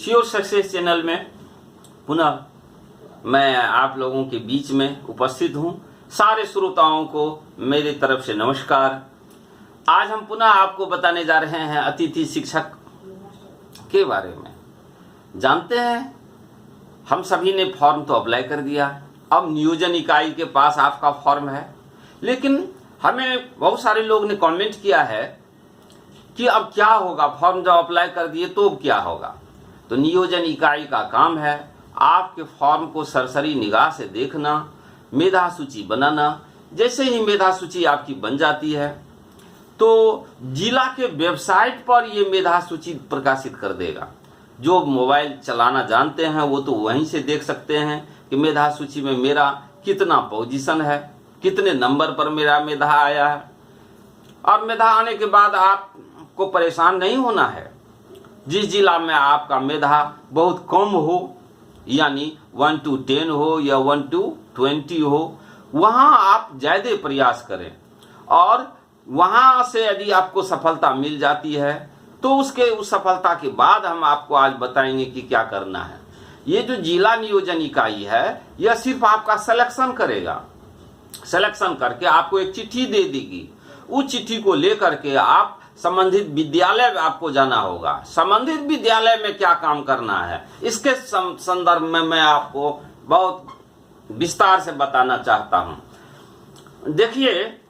Sure success channel में पुनः मैं आप लोगों के बीच में उपस्थित हूं। सारे श्रोताओं को मेरी तरफ से नमस्कार। आज हम पुनः आपको बताने जा रहे हैं अतिथि शिक्षक के बारे में। जानते हैं, हम सभी ने फॉर्म तो अप्लाई कर दिया, अब नियोजन इकाई के पास आपका फॉर्म है, लेकिन हमें बहुत सारे लोग ने कमेंट किया है कि अब क्या होगा, फॉर्म जब अप्लाई कर दिए तो अब क्या होगा। तो नियोजन इकाई का काम है आपके फॉर्म को सरसरी निगाह से देखना, मेधा सूची बनाना। जैसे ही मेधा सूची आपकी बन जाती है तो जिला के वेबसाइट पर ये मेधा सूची प्रकाशित कर देगा। जो मोबाइल चलाना जानते हैं वो तो वहीं से देख सकते हैं कि मेधा सूची में मेरा कितना पोजीशन है, कितने नंबर पर मेरा मेधा आया है। और मेधा आने के बाद आपको परेशान नहीं होना है। जिस जिला में आपका मेधा बहुत कम हो, यानी 1 to 10 हो या 1 to 20 हो, वहां आप ज्यादा प्रयास करें। और वहां से यदि आपको सफलता मिल जाती है तो उस सफलता के बाद हम आपको आज बताएंगे कि क्या करना है। ये जो जिला नियोजन इकाई है यह सिर्फ आपका सिलेक्शन करेगा। सिलेक्शन करके आपको एक चिट्ठी दे देगी। उस चिट्ठी को लेकर के आप संबंधित विद्यालय में आपको जाना होगा। संबंधित विद्यालय में क्या काम करना है इसके संदर्भ में मैं आपको बहुत विस्तार से बताना चाहता हूं। देखिए,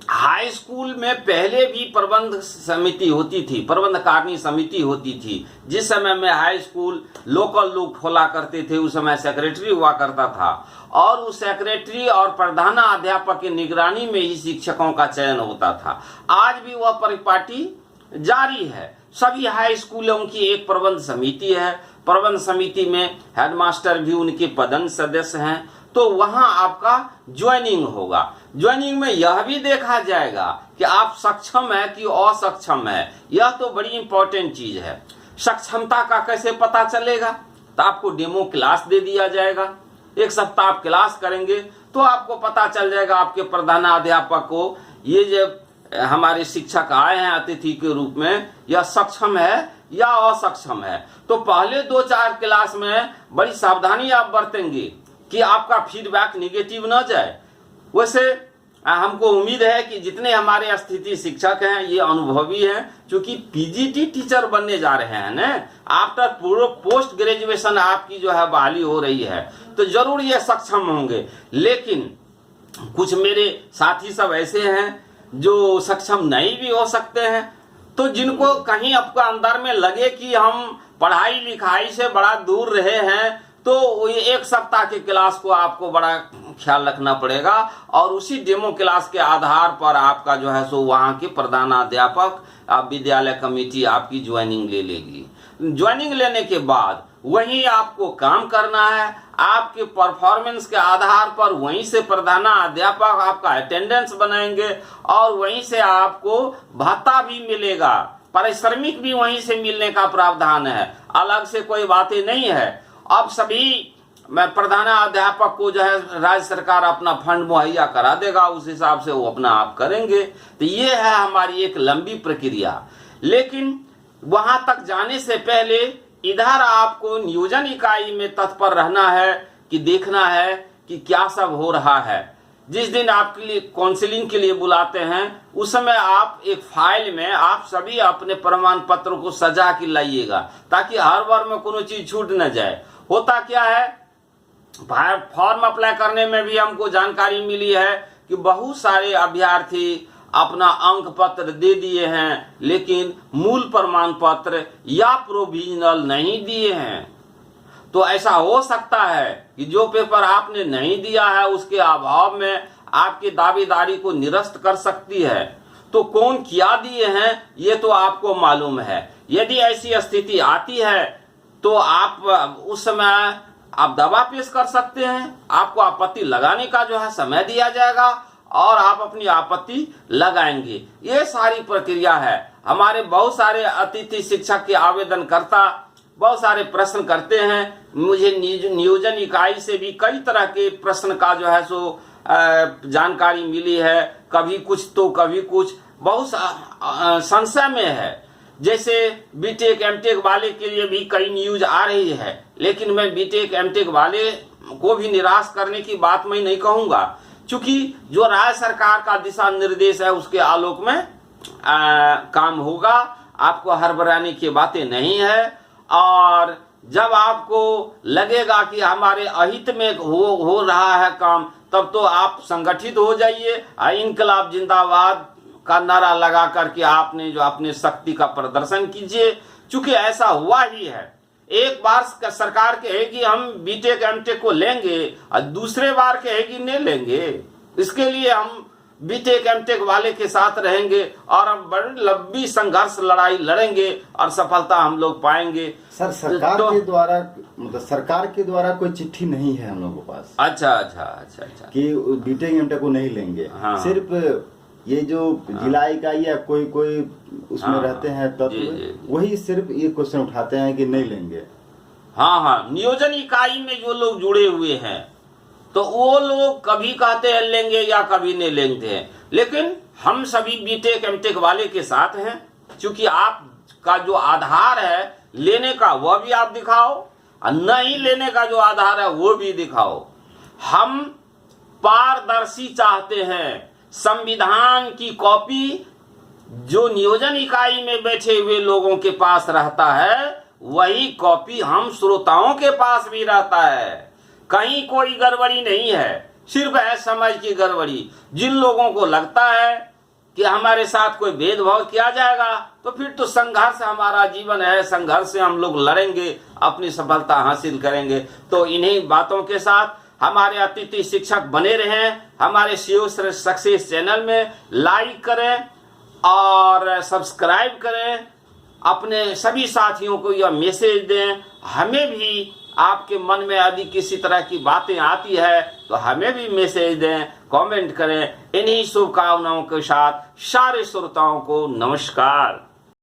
हाई स्कूल में पहले भी प्रबंध समिति होती थी, प्रबंधकारिणी समिति होती थी। जिस समय में हाई स्कूल लोकल लोग खोला करते थे उस समय सेक्रेटरी हुआ करता था, और उस सेक्रेटरी और प्रधानाध्यापक की निगरानी में ही शिक्षकों का चयन होता था। आज भी वह परिपाटी जारी है। सभी हाई स्कूलों की एक प्रबंध समिति है। प्रबंध समिति में हेडमास्टर भी उनके पदन सदस्य हैं। तो वहां आपका ज्वाइनिंग होगा। ज्वाइनिंग में यह भी देखा जाएगा कि आप सक्षम है कि असक्षम है। यह तो बड़ी इंपॉर्टेंट चीज है। सक्षमता का कैसे पता चलेगा? तो आपको डेमो क्लास दे दिया जाएगा। एक सप्ताह आप क्लास करेंगे तो आपको पता चल जाएगा आपके प्रधानाध्यापक को ये जो हमारे शिक्षक आए हैं अतिथि के रूप में, यह सक्षम है या असक्षम है। तो पहले 2-4 क्लास में बड़ी सावधानी आप बरतेंगे कि आपका फीडबैक निगेटिव न जाए। वैसे हमको उम्मीद है कि जितने हमारे अतिथि शिक्षक हैं ये अनुभवी हैं, क्योंकि पीजीटी टीचर बनने जा रहे हैं ना। आफ्टर पूरा पोस्ट ग्रेजुएशन आपकी जो है बहाली हो रही है, तो जरूर ये सक्षम होंगे। लेकिन कुछ मेरे साथी सब ऐसे हैं जो सक्षम नहीं भी हो सकते हैं। तो जिनको कहीं आपका अंदर में लगे कि हम पढ़ाई लिखाई से बड़ा दूर रहे हैं, तो ये एक सप्ताह के क्लास को आपको बड़ा ख्याल रखना पड़ेगा, और उसी डेमो क्लास के आधार पर आपका जो है सो वहाँ के प्रधानाध्यापक विद्यालय कमेटी आपकी ज्वाइनिंग ले लेगी। ज्वाइनिंग लेने के बाद वहीं आपको काम करना है। आपके परफॉर्मेंस के आधार पर वहीं से प्रधानाध्यापक आपका अटेंडेंस बनाएंगे, और वहीं से आपको भत्ता भी मिलेगा। पारिश्रमिक भी वहीं से मिलने का प्रावधान है। अलग से कोई बातें नहीं है। अब सभी प्रधानाध्यापक को जो है राज्य सरकार अपना फंड मुहैया करा देगा, उस हिसाब से वो अपना आप करेंगे। तो ये है हमारी एक लंबी प्रक्रिया। लेकिन वहां तक जाने से पहले इधर आपको नियोजन इकाई में तत्पर रहना है कि देखना है कि क्या सब हो रहा है। जिस दिन आपके लिए काउंसलिंग के लिए बुलाते हैं उस समय आप एक फाइल में आप सभी अपने प्रमाण पत्र को सजा के लाइएगा, ताकि हर बार में कोनो चीज छूट न जाए। होता क्या है, फॉर्म अप्लाई करने में भी हमको जानकारी मिली है कि बहुत सारे अभ्यर्थी अपना अंक पत्र दे दिए हैं, लेकिन मूल प्रमाण पत्र या प्रोविजनल नहीं दिए हैं। तो ऐसा हो सकता है कि जो पेपर आपने नहीं दिया है उसके अभाव में आपकी दावेदारी को निरस्त कर सकती है। तो कौन क्या दिए हैं ये तो आपको मालूम है। यदि ऐसी स्थिति आती है तो आप उस समय आप दवा पेश कर सकते हैं। आपको आपत्ति लगाने का जो है समय दिया जाएगा और आप अपनी आपत्ति लगाएंगे। ये सारी प्रक्रिया है। हमारे बहुत सारे अतिथि शिक्षक के आवेदनकर्ता बहुत सारे प्रश्न करते हैं। मुझे नियोजन इकाई से भी कई तरह के प्रश्न का जो है सो जानकारी मिली है। कभी कुछ तो कभी कुछ, बहुत संशय में है। जैसे बीटेक एमटेक वाले के लिए भी कई न्यूज आ रही है, लेकिन मैं बीटेक एमटेक वाले को भी निराश करने की बात मैं नहीं कहूंगा, क्योंकि जो राज्य सरकार का दिशा निर्देश है उसके आलोक में काम होगा। आपको हड़बड़ाने की बातें नहीं है, और जब आपको लगेगा कि हमारे अहित में हो रहा है काम, तब तो आप संगठित हो जाइए, इनकलाब जिंदाबाद का नारा लगा करके आपने जो अपने शक्ति का प्रदर्शन कीजिए, क्योंकि ऐसा हुआ ही है। एक बार सरकार कहेगी हम बीटेक एमटेक को लेंगे और दूसरे बार कहेगी नहीं लेंगे। इसके लिए हम बीटेक एमटेक वाले के साथ रहेंगे और हम बड़ी लंबी संघर्ष लड़ाई लड़ेंगे और सफलता हम लोग पाएंगे। सर सरकार के द्वारा, मतलब सरकार के द्वारा कोई चिट्ठी नहीं है हम लोगों के पास। अच्छा कि बीटेक एमटेक को नहीं लेंगे। हाँ। सिर्फ ये जो जिला इकाई या कोई उसमें रहते हैं तत्व, वही सिर्फ ये क्वेश्चन उठाते हैं कि नहीं लेंगे। हाँ, नियोजन इकाई में जो लोग जुड़े हुए हैं तो वो लोग कभी कहते हैं लेंगे या कभी नहीं लेंगे हैं, लेकिन हम सभी बीटेक एमटेक वाले के साथ हैं, क्योंकि आपका जो आधार है लेने का वह भी आप दिखाओ और नहीं लेने का जो आधार है वो भी दिखाओ। हम पारदर्शी चाहते हैं। संविधान की कॉपी जो नियोजन इकाई में बैठे हुए लोगों के पास रहता है, वही कॉपी हम श्रोताओं के पास भी रहता है। कहीं कोई गड़बड़ी नहीं है, सिर्फ है समझ की गड़बड़ी। जिन लोगों को लगता है कि हमारे साथ कोई भेदभाव किया जाएगा, तो फिर तो संघर्ष हमारा जीवन है, संघर्ष से हम लोग लड़ेंगे, अपनी सफलता हासिल करेंगे। तो इन्हीं बातों के साथ हमारे अतिथि शिक्षक बने रहें। हमारे सीओ सक्सेस चैनल में लाइक करें और सब्सक्राइब करें। अपने सभी साथियों को यह मैसेज दें। हमें भी आपके मन में यदि किसी तरह की बातें आती है तो हमें भी मैसेज दें, कमेंट करें। इन्हीं शुभकामनाओं के साथ सारे श्रोताओं को नमस्कार।